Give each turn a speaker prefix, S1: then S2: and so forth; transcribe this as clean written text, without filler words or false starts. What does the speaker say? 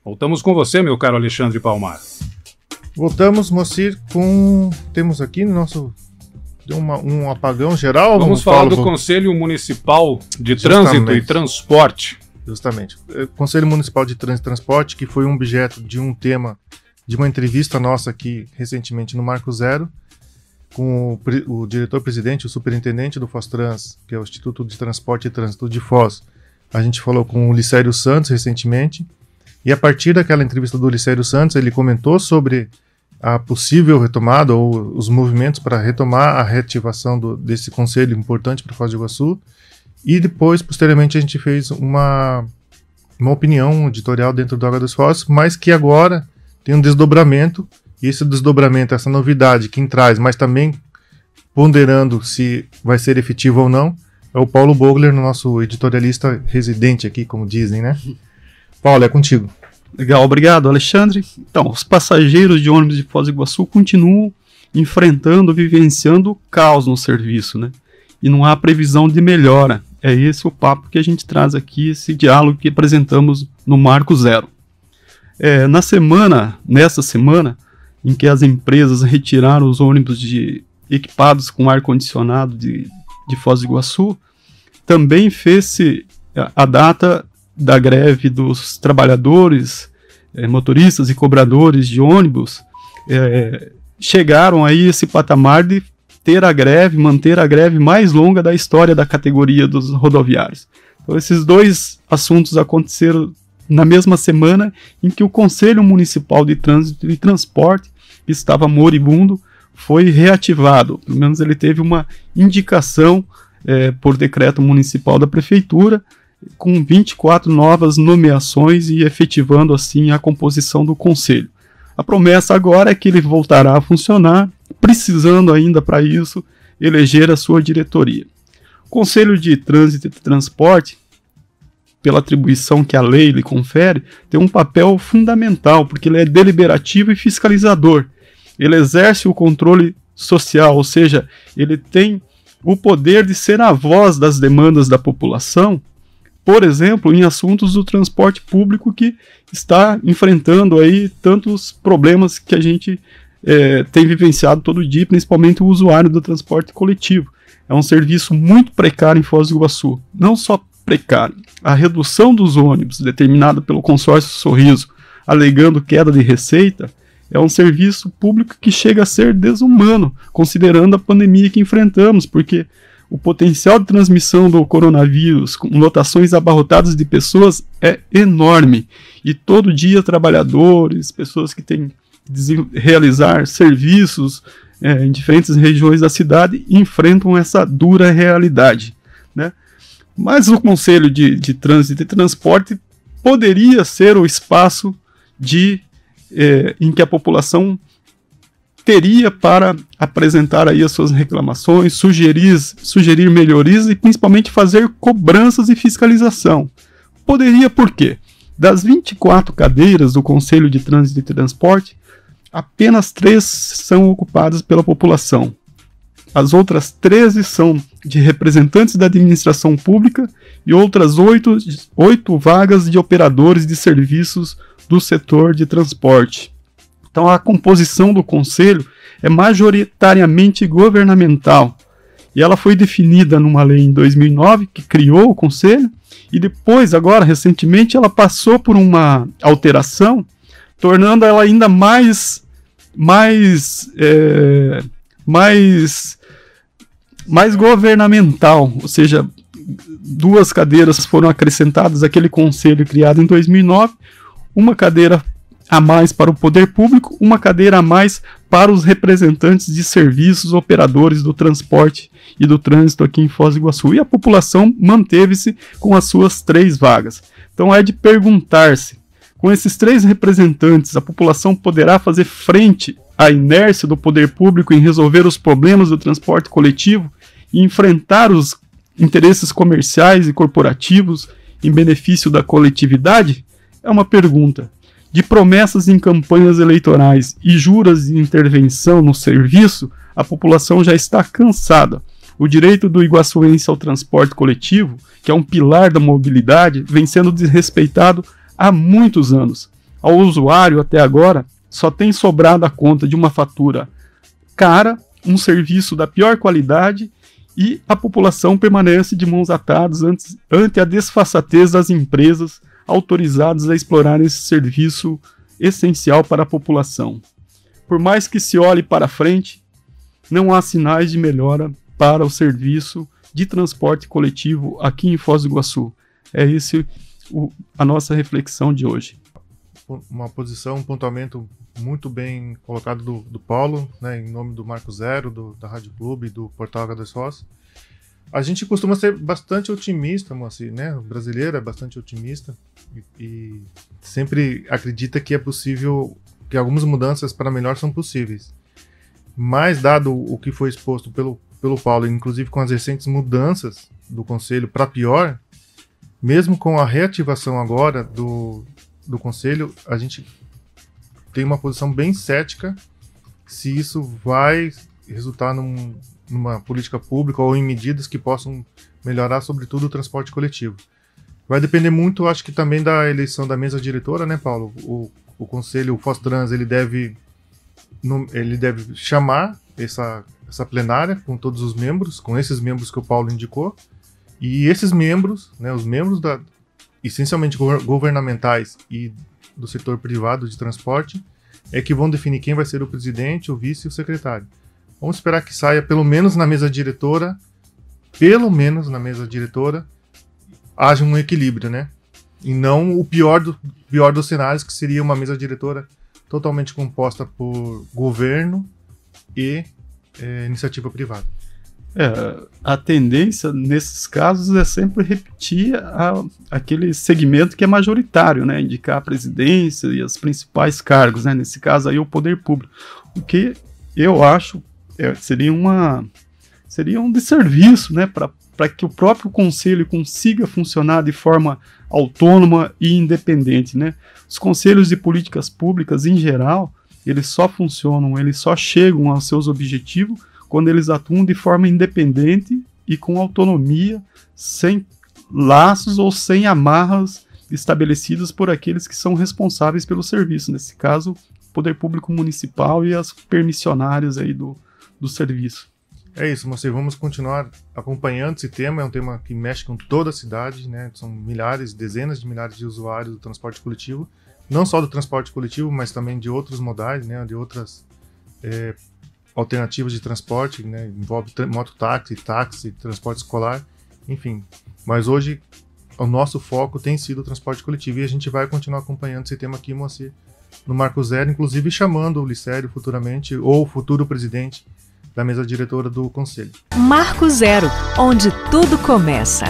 S1: Voltamos com você, meu caro Alexandre Palmar.
S2: Voltamos, Moacir, temos aqui no nosso... um apagão geral.
S1: Vamos falar do Conselho Municipal de Trânsito e Transporte.
S2: Justamente. Conselho Municipal de Trânsito e Transporte, que foi um objeto de um tema, de uma entrevista nossa aqui recentemente no Marco Zero, com o diretor-presidente, o superintendente do Fostrans, que é o Instituto de Transporte e Trânsito de Foz. A gente falou com o Licério Santos recentemente, e a partir daquela entrevista do Licério Santos, ele comentou sobre a possível retomada ou os movimentos para retomar a reativação desse conselho importante para Foz do Iguaçu, e depois, posteriormente, a gente fez uma opinião editorial dentro do Água dos Foz, mas que agora tem um desdobramento, e esse desdobramento, essa novidade, quem traz, mas também ponderando se vai ser efetivo ou não, é o Paulo Bogler, nosso editorialista residente aqui, como dizem, né? Paulo, é contigo.
S3: Legal, obrigado, Alexandre. Então, os passageiros de ônibus de Foz do Iguaçu continuam enfrentando, vivenciando o caos no serviço, né? E não há previsão de melhora. É esse o papo que a gente traz aqui, esse diálogo que apresentamos no Marco Zero. Nessa semana, em que as empresas retiraram os ônibus equipados com ar-condicionado de Foz do Iguaçu, também fez-se a data da greve dos trabalhadores, motoristas e cobradores de ônibus. Chegaram aí esse patamar de manter a greve mais longa da história da categoria dos rodoviários. Então esses dois assuntos aconteceram na mesma semana em que o Conselho Municipal de Trânsito e Transporte, que estava moribundo, foi reativado. Pelo menos ele teve uma indicação por decreto municipal da Prefeitura, com 24 novas nomeações e efetivando assim a composição do Conselho. A promessa agora é que ele voltará a funcionar, precisando ainda para isso eleger a sua diretoria. O Conselho de Trânsito e Transporte, pela atribuição que a lei lhe confere, tem um papel fundamental, porque ele é deliberativo e fiscalizador. Ele exerce o controle social, ou seja, ele tem o poder de ser a voz das demandas da população, por exemplo, em assuntos do transporte público que está enfrentando aí tantos problemas que a gente tem vivenciado todo dia, principalmente o usuário do transporte coletivo. É um serviço muito precário em Foz do Iguaçu. Não só precário, a redução dos ônibus, determinada pelo consórcio Sorriso, alegando queda de receita, é um serviço público que chega a ser desumano, considerando a pandemia que enfrentamos, porque o potencial de transmissão do coronavírus, com lotações abarrotadas de pessoas, é enorme. E todo dia trabalhadores, pessoas que têm que realizar serviços em diferentes regiões da cidade, enfrentam essa dura realidade, né? Mas o Conselho de Trânsito e Transporte poderia ser o espaço em que a população teria para apresentar aí as suas reclamações, sugerir melhorias e principalmente fazer cobranças e fiscalização. Poderia por quê? Das 24 cadeiras do Conselho de Trânsito e Transporte, apenas 3 são ocupadas pela população. As outras 13 são de representantes da administração pública e outras 8 vagas de operadores de serviços do setor de transporte. Então a composição do conselho é majoritariamente governamental e ela foi definida numa lei em 2009 que criou o conselho e depois, agora recentemente, ela passou por uma alteração, tornando ela ainda mais governamental, ou seja, 2 cadeiras foram acrescentadas àquele conselho criado em 2009, uma cadeira a mais para o poder público, uma cadeira a mais para os representantes de serviços operadores do transporte e do trânsito aqui em Foz do Iguaçu. E a população manteve-se com as suas 3 vagas. Então é de perguntar-se, com esses 3 representantes, a população poderá fazer frente à inércia do poder público em resolver os problemas do transporte coletivo e enfrentar os interesses comerciais e corporativos em benefício da coletividade? É uma pergunta. De promessas em campanhas eleitorais e juras de intervenção no serviço, a população já está cansada. O direito do iguaçuense ao transporte coletivo, que é um pilar da mobilidade, vem sendo desrespeitado há muitos anos. Ao usuário, até agora, só tem sobrado a conta de uma fatura cara, um serviço da pior qualidade, e a população permanece de mãos atadas ante a desfaçatez das empresas autorizadas a explorar esse serviço essencial para a população. Por mais que se olhe para frente, não há sinais de melhora para o serviço de transporte coletivo aqui em Foz do Iguaçu. É esse a nossa reflexão de hoje.
S2: Uma posição, um pontuamento muito bem colocado do Paulo, né, em nome do Marco Zero, da Rádio Clube e do Portal H2 Foz. A gente costuma ser bastante otimista, Moacir, né? O brasileiro é bastante otimista e sempre acredita que é possível, que algumas mudanças para melhor são possíveis. Mas, dado o que foi exposto pelo Paulo, inclusive com as recentes mudanças do Conselho para pior, mesmo com a reativação agora do Conselho, a gente tem uma posição bem cética se isso vai resultar numa política pública ou em medidas que possam melhorar, sobretudo, o transporte coletivo. Vai depender muito, acho que também da eleição da mesa diretora, né, Paulo? O Conselho, o Fostrans, ele deve chamar essa plenária com todos os membros, com esses membros que o Paulo indicou, e esses membros, né, os membros essencialmente governamentais e do setor privado de transporte, é que vão definir quem vai ser o presidente, o vice e o secretário. Vamos esperar que saia pelo menos na mesa diretora, haja um equilíbrio, né? E não o pior dos cenários, que seria uma mesa diretora totalmente composta por governo e iniciativa privada.
S3: A tendência nesses casos é sempre repetir aquele segmento que é majoritário, né? Indicar a presidência e os principais cargos, né? Nesse caso aí o poder público. O que eu acho seria um desserviço, né? Para que o próprio conselho consiga funcionar de forma autônoma e independente, né? Os conselhos de políticas públicas, em geral, eles só funcionam, eles só chegam aos seus objetivos quando eles atuam de forma independente e com autonomia, sem laços ou sem amarras estabelecidas por aqueles que são responsáveis pelo serviço, nesse caso, o poder público municipal e as permissionárias aí do serviço.
S2: É isso, Moacir, vamos continuar acompanhando esse tema, é um tema que mexe com toda a cidade, né? São dezenas de milhares de usuários do transporte coletivo, não só do transporte coletivo, mas também de outros modais, né? De outras alternativas de transporte, né? Envolve mototáxi, táxi, transporte escolar, enfim. Mas hoje o nosso foco tem sido o transporte coletivo e a gente vai continuar acompanhando esse tema aqui, Moacir, no Marco Zero, inclusive chamando o Licério futuramente, ou o futuro presidente da mesa diretora do Conselho.
S4: Marco Zero, onde tudo começa.